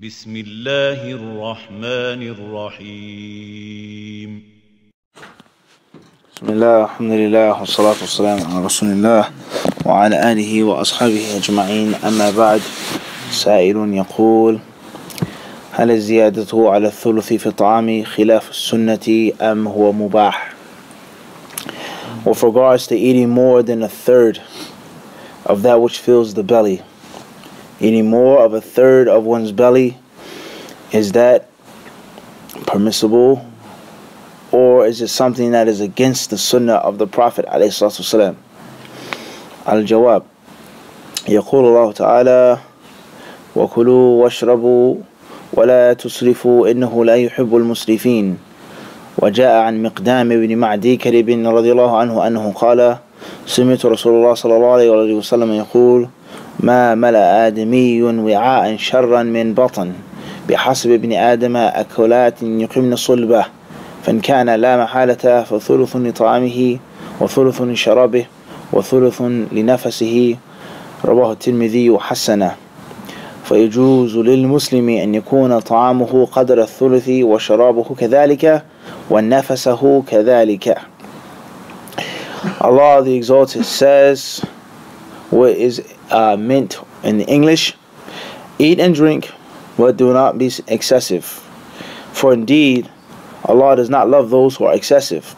بسم الله الرحمن الرحيم بسم الله الحمد لله والصلاة والسلام على رسول الله وعلى آله وأصحابه أجمعين. أما بعد، سائل يقول: هل الزيادة على الثلث في الطعام خلاف السنة أم هو مباح? With regards to eating more than a third of that which fills the belly, eating more of a third of one's belly, is that permissible, or is it something that is against the sunnah of the Prophet ﷺ? Al-Jawab: يقول الله تعالى: وكلوا واشربوا ولا تسرفوا إنه لا يحب المسرفين. وجاء عن مقدام بن معدي كرب رضي الله عنه أنه قال: سمعت رسول الله صلى الله عليه وسلم يقول: ما ملأ آدمي وعاء شرا من بطن بحسب ابن آدم أكلات يقمن صلبه، فإن كان لا محالة فثلث لطعامه وثلث لشرابه وثلث لنفسه. رواه الترمذي وحسنه. فيجوز للمسلم أن يكون طعامه قدر الثلث وشرابه كذلك ونفسه كذلك. Allah the Exalted says, what is meant in the English: eat and drink, but do not be excessive, for indeed Allah does not love those who are excessive.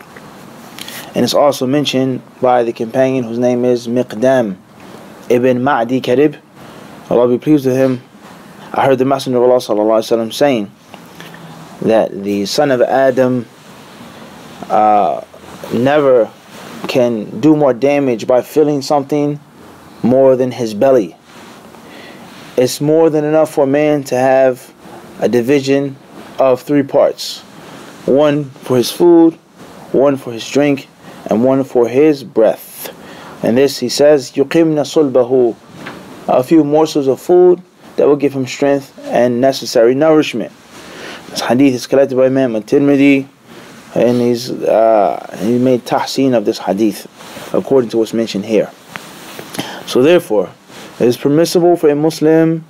And it's also mentioned by the companion whose name is Miqdam ibn Ma'di Karib, Allah be pleased with him. I heard the Messenger of Allah sallallahu alaihi wasallam saying that the son of Adam never can do more damage by filling something more than his belly. It's more than enough for a man to have a division of 3 parts: one for his food, one for his drink, and one for his breath. And this, he says, yuqimna sulbahu, a few morsels of food that will give him strength and necessary nourishment. This hadith is collected by Imam al-Tirmidhi, and he made tahseen of this hadith according to what's mentioned here. So therefore, it is permissible for a Muslim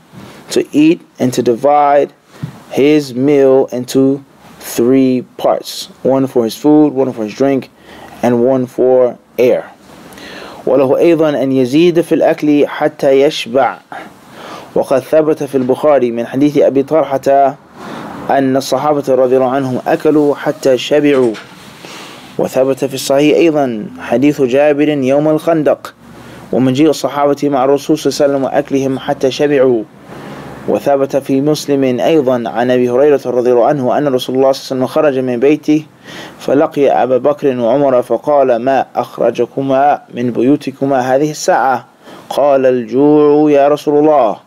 to eat and to divide his meal into 3 parts: one for his food, one for his drink, and one for air. وله أيضا أن يزيد في الأكل حتى يشبع. وقد ثبت في البخاري من حديث أبي طلحة أن الصحابة رضي الله عنهم أكلوا حتى شبعوا. وثبت في الصحيح أيضا حديث جابر يوم الخندق ومجيء الصحابة مع الرسول صلى الله عليه وسلم وأكلهم حتى شبعوا. وثبت في مسلم أيضا عن أبي هريرة رضي الله عنه أن رسول الله صلى الله عليه وسلم خرج من بيته فلقي أبا بكر وعمر فقال: ما أخرجكما من بيوتكما هذه الساعة؟ قال: الجوع يا رسول الله.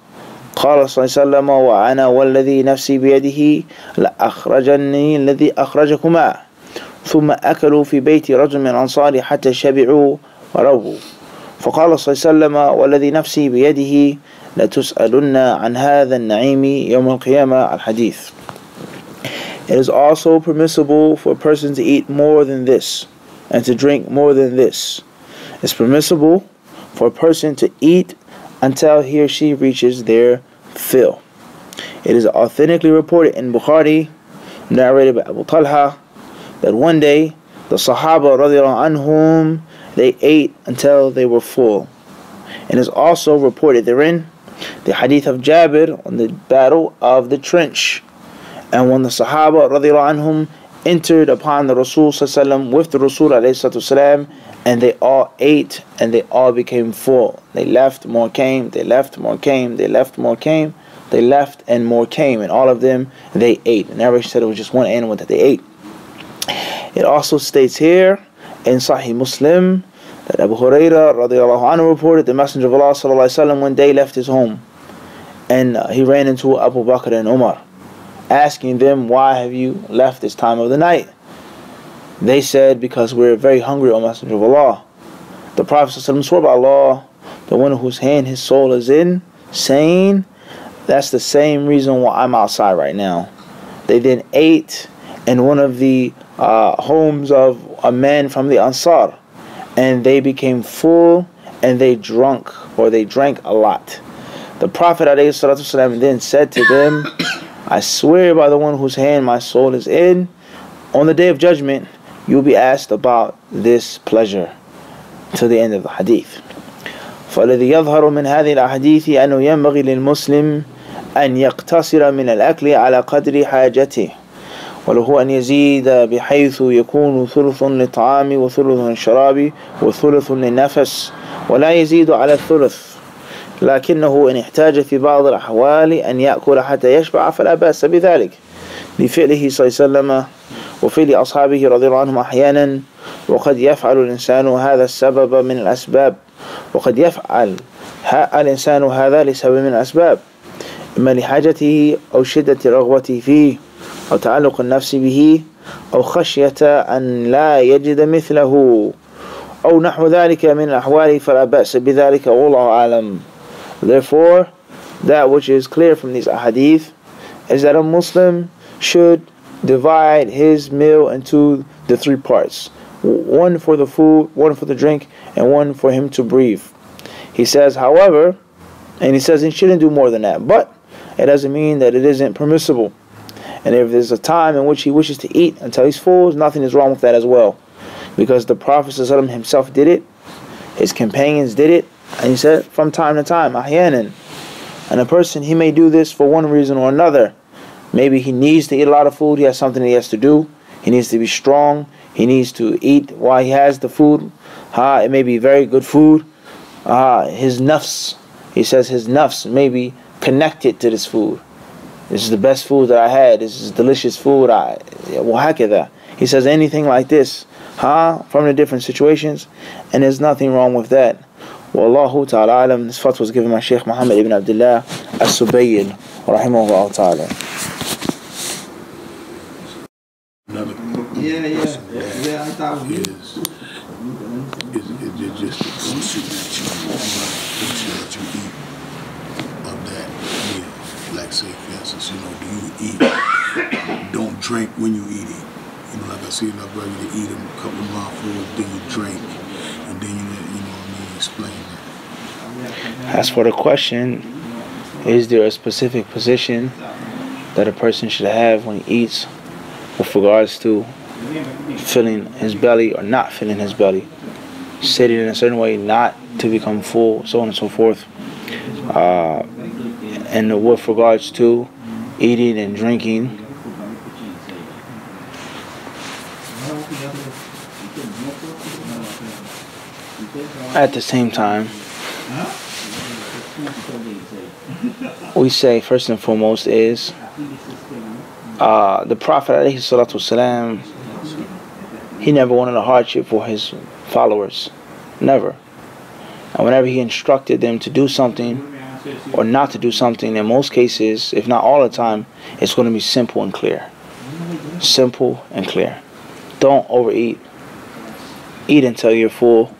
قال صلى الله عليه وسلم: وأنا والذي نفسي بيده لأخرجني الذي أخرجكما. ثم أكلوا في بيت رجل من الأنصار حتى شبعوا ورووا. فقال صلى الله عليه وسلم: والذي نفسي بيده لتسألن عن هذا النعيم يوم القيامة. الحديث. It is also permissible for a person to eat more than this and to drink more than this. It's permissible for a person to eat until he or she reaches their fill. It is authentically reported in Bukhari, narrated by Abu Talha, that one day the Sahaba radiallahu anhum, they ate until they were full. And is also reported therein the hadith of Jabir on the battle of the trench, and when the Sahaba radiallahu anhum entered upon the Rasul sallallahu with the Rasul alayhi, and they all ate and they all became full. They left, more came, they left, more came, they left, more came, they left, and more came, and all of them they ate. And narration said it was just one animal that they ate. It also states here in Sahih Muslim that Abu Hurairah radiallahu anhu reported the Messenger of Allah sallallahu alaihi wasallam one day left his home, and he ran into Abu Bakr and Umar, asking them, why have you left this time of the night? They said, because we're very hungry, O Messenger of Allah. The Prophet ﷺ swore by Allah, the one whose hand his soul is in, saying, that's the same reason why I'm outside right now. They then ate in one of the homes of a man from the Ansar, and they became full, and they drank a lot. The Prophet ﷺ then said to them, I swear by the one whose hand my soul is in, on the day of judgment, you will be asked about this pleasure. To the end of the hadith. فالذي يظهر من هذه الأحاديث أنه ينبغي للمسلم أن يقتصر من الأكل على قدر حاجته، وله أن يزيد بحيث يكون ثلث للطعام وثلث للشراب وثلث للنفس، ولا يزيد على الثلث، لكنه إن احتاج في بعض الأحوال أن يأكل حتى يشبع فلا بأس بذلك، لفعله صلى الله عليه وسلم وفعل أصحابه رضي الله عنهم أحيانا. وقد يفعل الإنسان هذا السبب من الأسباب، وقد يفعل الإنسان هذا لسبب من الأسباب، إما لحاجته أو شدة رغبته فيه أو تعلق النفس به أو خشية أن لا يجد مثله أو نحو ذلك من الأحوال، فلا بأس بذلك والله أعلم. Therefore, that which is clear from these ahadith is that a Muslim should divide his meal into the three parts: one for the food, one for the drink, and one for him to breathe. He says, however, and he says he shouldn't do more than that, but it doesn't mean that it isn't permissible. And if there's a time in which he wishes to eat until he's full, nothing is wrong with that as well, because the Prophet ﷺ himself did it, his companions did it, and he said from time to time, ahyanan. And a person, he may do this for one reason or another. Maybe he needs to eat a lot of food, he has something that he has to do, he needs to be strong, he needs to eat while he has the food. It may be very good food. His nafs, he says his nafs may be connected to this food. This is the best food that I had. This is delicious food. He says anything like this, from the different situations, and there's nothing wrong with that. Wallahu ta'ala alam. This fatwa was given by Sheikh Muhammad ibn Abdullah as-Subayyin, rahimahullah ta'ala. Yeah, I thought it is just the portion that you eat of that meal. Like say, for instance, do you eat? Don't drink when you eat it. Like I see my brother, to eat a couple of mouthfuls, then you drink, and then explain that. As for the question, is there a specific position that a person should have when he eats with regards to filling his belly or not filling his belly, sitting in a certain way not to become full, so on and so forth, and with regards to eating and drinking? At the same time, we say first and foremost is the Prophet ﷺ, he never wanted a hardship for his followers, never. And whenever he instructed them to do something or not to do something, in most cases, if not all the time, it's going to be simple and clear. Simple and clear. Don't overeat. Eat until you're full.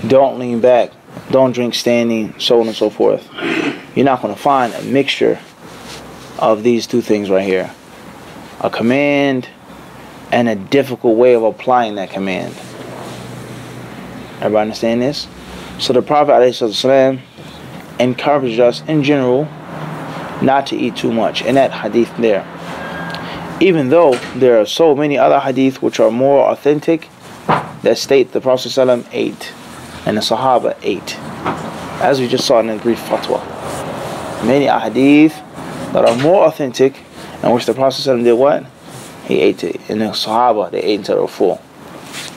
Don't lean back. Don't drink standing, so on and so forth. You're not going to find a mixture of these two things right here: a command and a difficult way of applying that command. Everybody understand this? So the Prophet ﷺ encouraged us in general not to eat too much in that hadith there. Even though there are so many other hadith which are more authentic that state the Prophet ﷺ ate and the Sahaba ate, as we just saw in the brief fatwa. Many hadith that are more authentic in which the Prophet ﷺ did what? He ate it. And the Sahaba, they ate until they were full.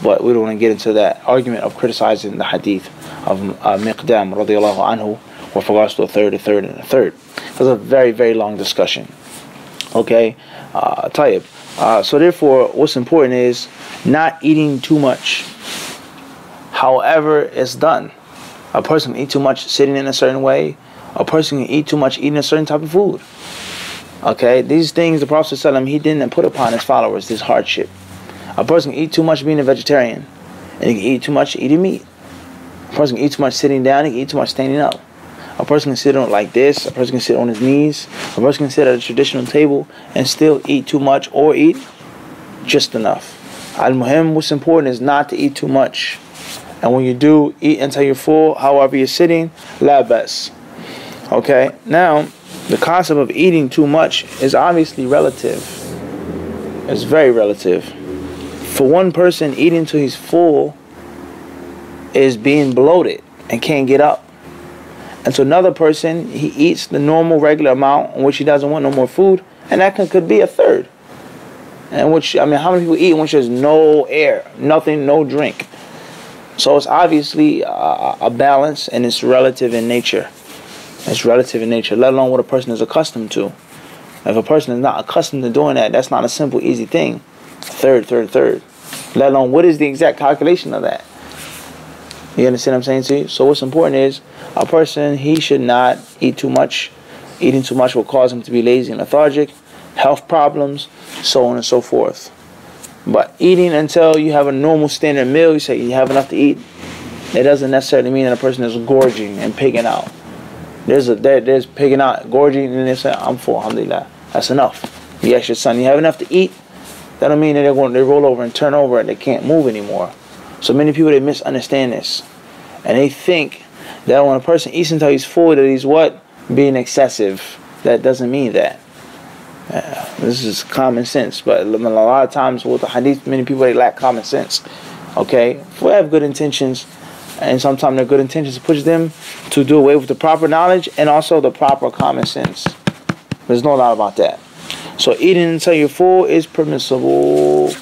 But we don't want to get into that argument of criticizing the hadith of Miqdam radiallahu anhu with regards to a third, and a third. It's a very, very long discussion. Okay? Tayyib. So therefore, what's important is not eating too much. However it's done. A person can eat too much sitting in a certain way. A person can eat too much eating a certain type of food. Okay? These things, the Prophet ﷺ, he didn't put upon his followers this hardship. A person can eat too much being a vegetarian, and he can eat too much eating meat. A person can eat too much sitting down, he can eat too much standing up. A person can sit on like this, a person can sit on his knees, a person can sit at a traditional table and still eat too much or eat just enough. Al-Muhim, what's important is not to eat too much. And when you do, eat until you're full, however you're sitting, la bas. Okay, now, the concept of eating too much is obviously relative. It's very relative. For one person, eating till he's full is being bloated and can't get up. And to another person, he eats the normal, regular amount in which he doesn't want no more food, and that could be a third. And which, I mean, how many people eat in which there's no air, nothing, no drink? So it's obviously a balance, and it's relative in nature. It's relative in nature, let alone what a person is accustomed to. If a person is not accustomed to doing that, that's not a simple, easy thing. Third. Let alone what is the exact calculation of that. You understand what I'm saying to you? So what's important is a person, he should not eat too much. Eating too much will cause him to be lazy and lethargic, health problems, so on and so forth. But eating until you have a normal standard meal, you say you have enough to eat, it doesn't necessarily mean that a person is gorging and pigging out. There's pigging out, gorging, and they say, I'm full, alhamdulillah. That's enough. You ask your son, you have enough to eat? That don't mean that they roll over and turn over and they can't move anymore. So many people, they misunderstand this. And they think that when a person eats until he's full, that he's what? Being excessive. That doesn't mean that. This is common sense, but a lot of times with the hadith, many people, they lack common sense. Okay? If we have good intentions, and sometimes their good intentions push them to do away with the proper knowledge and also the proper common sense. There's no doubt about that. So eating until you're full is permissible.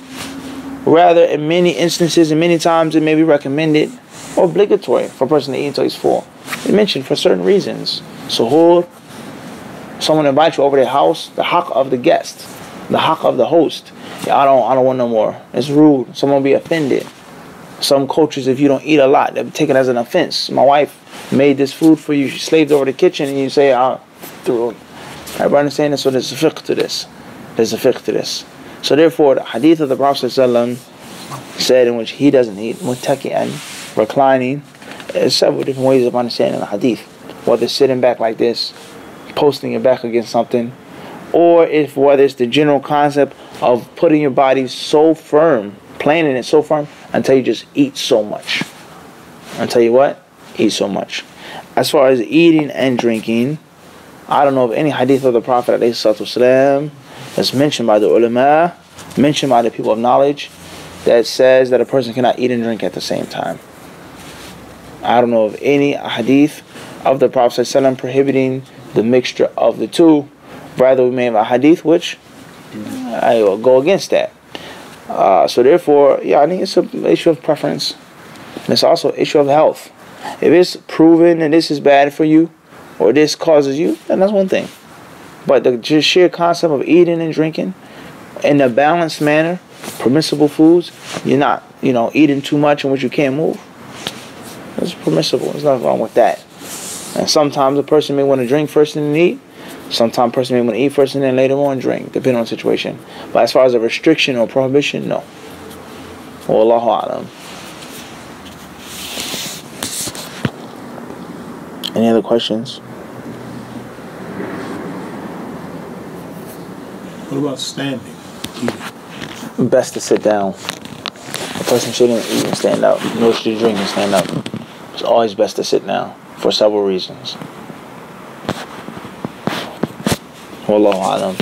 Rather, in many instances and many times, it may be recommended or obligatory for a person to eat until he's full. It's mentioned for certain reasons. Suhoor, someone invites you over their house, the haqq of the guest, the haqq of the host. Yeah, I don't want no more. It's rude. Someone will be offended. Some cultures, if you don't eat a lot, they'll take it as an offense. My wife made this food for you. She slaved over the kitchen, and you say, everybody understand this? So there's a fiqh to this. There's a fiqh to this. So therefore, the hadith of the Prophet ﷺ said in which he doesn't eat, muttaki'an, reclining. There's several different ways of understanding the hadith. Whether sitting back like this, posting your back against something, or whether it's the general concept of putting your body so firm, planning it so firm, until you just eat so much. Until you what? Eat so much. As far as eating and drinking, I don't know of any hadith of the Prophet ﷺ that's mentioned by the ulama, mentioned by the people of knowledge, that says that a person cannot eat and drink at the same time. I don't know of any hadith of the Prophet ﷺ prohibiting the mixture of the two. Rather, we may have a hadith which I will go against that. So therefore, I think it's an issue of preference. And it's also an issue of health. If it's proven that this is bad for you, or this causes you, then that's one thing. But the just sheer concept of eating and drinking in a balanced manner, permissible foods, you're not, eating too much in which you can't move. It's permissible. There's nothing wrong with that. And sometimes a person may want to drink first and then eat. Sometimes a person may want to eat first and then later on drink, depending on the situation. But as far as a restriction or prohibition, no. Wallahu a'lam. Any other questions? What about standing? Best to sit down. A person shouldn't eat and stand up, nor should you drink and stand up. It's always best to sit down for several reasons. Wallahu a'lam.